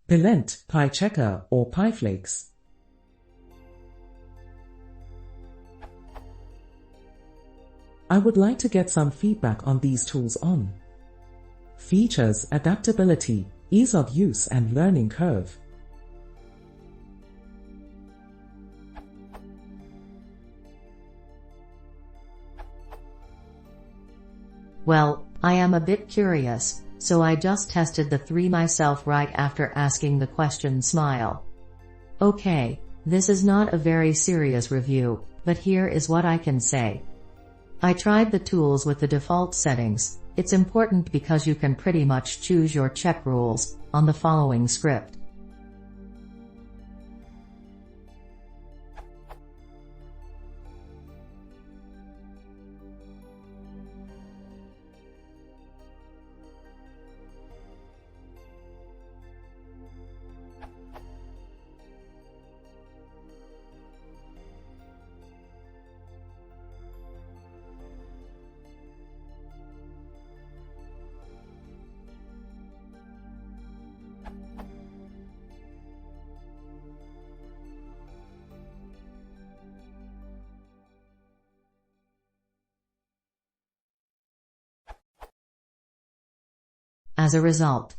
Pylint, PyChecker, or PyFlakes. I would like to get some feedback on these tools on features, adaptability, ease of use and learning curve. Well, I am a bit curious, so I just tested the 3 myself right after asking the question. Smile. Okay, this is not a very serious review, but here is what I can say. I tried the tools with the default settings. It's important because you can pretty much choose your check rules on the following script. As a result,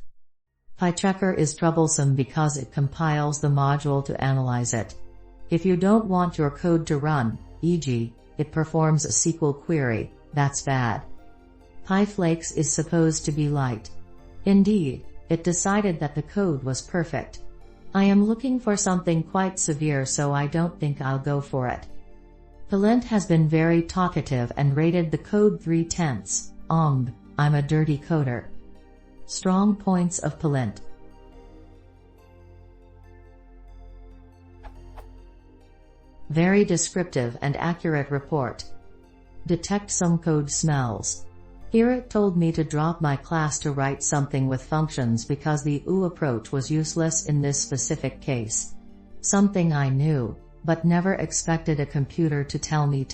PyChecker is troublesome because it compiles the module to analyze it. If you don't want your code to run, e.g., it performs a SQL query, that's bad. PyFlakes is supposed to be light. Indeed, it decided that the code was perfect. I am looking for something quite severe, so I don't think I'll go for it. Pylint has been very talkative and rated the code 3/10. I'm a dirty coder. Strong points of Pylint. Very descriptive and accurate report. Detect some code smells. Here it told me to drop my class to write something with functions because the OO approach was useless in this specific case. Something I knew, but never expected a computer to tell me.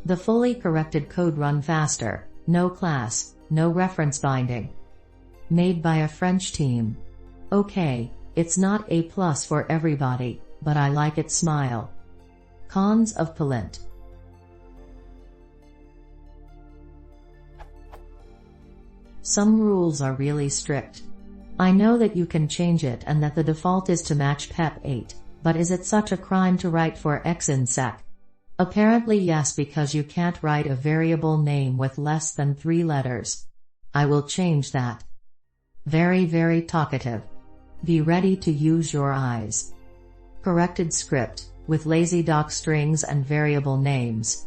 The fully corrected code run faster, no class, no reference binding. Made by a French team. Okay, it's not A+ for everybody, but I like it. Smile. Cons of Pylint. Some rules are really strict. I know that you can change it and that the default is to match PEP8, but is it such a crime to write for X in sec? Apparently yes, because you can't write a variable name with less than 3 letters. I will change that. Very, very talkative. Be ready to use your eyes. Corrected script, with lazy doc strings and variable names.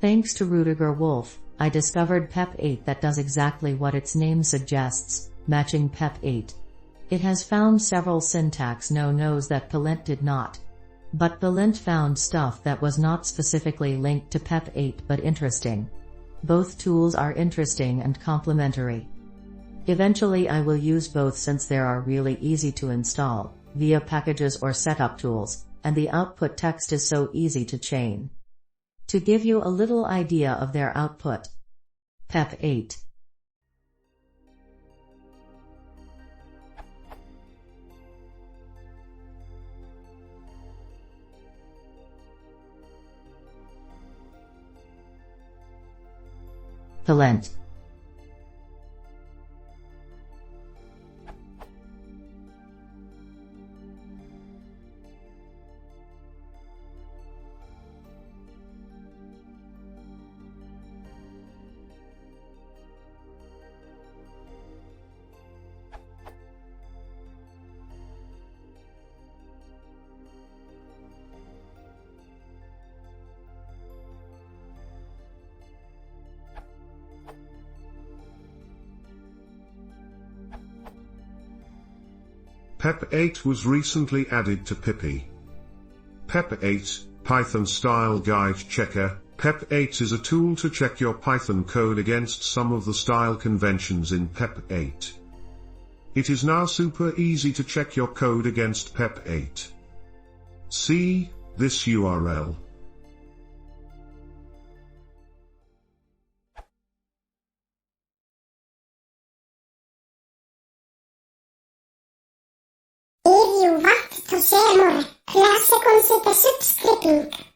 Thanks to Rudiger Wolf, I discovered PEP8 that does exactly what its name suggests, matching PEP8. It has found several syntax no-nos that Pylint did not. But Pylint found stuff that was not specifically linked to PEP8 but interesting. Both tools are interesting and complementary. Eventually I will use both since they are really easy to install, via packages or setup tools, and the output text is so easy to chain. To give you a little idea of their output. PEP8. Pylint. PEP8 was recently added to Pippy. PEP8, Python Style Guide Checker. PEP8 is a tool to check your Python code against some of the style conventions in PEP8. It is now super easy to check your code against PEP8. See this URL. If you want to share more, classic consider subscribing.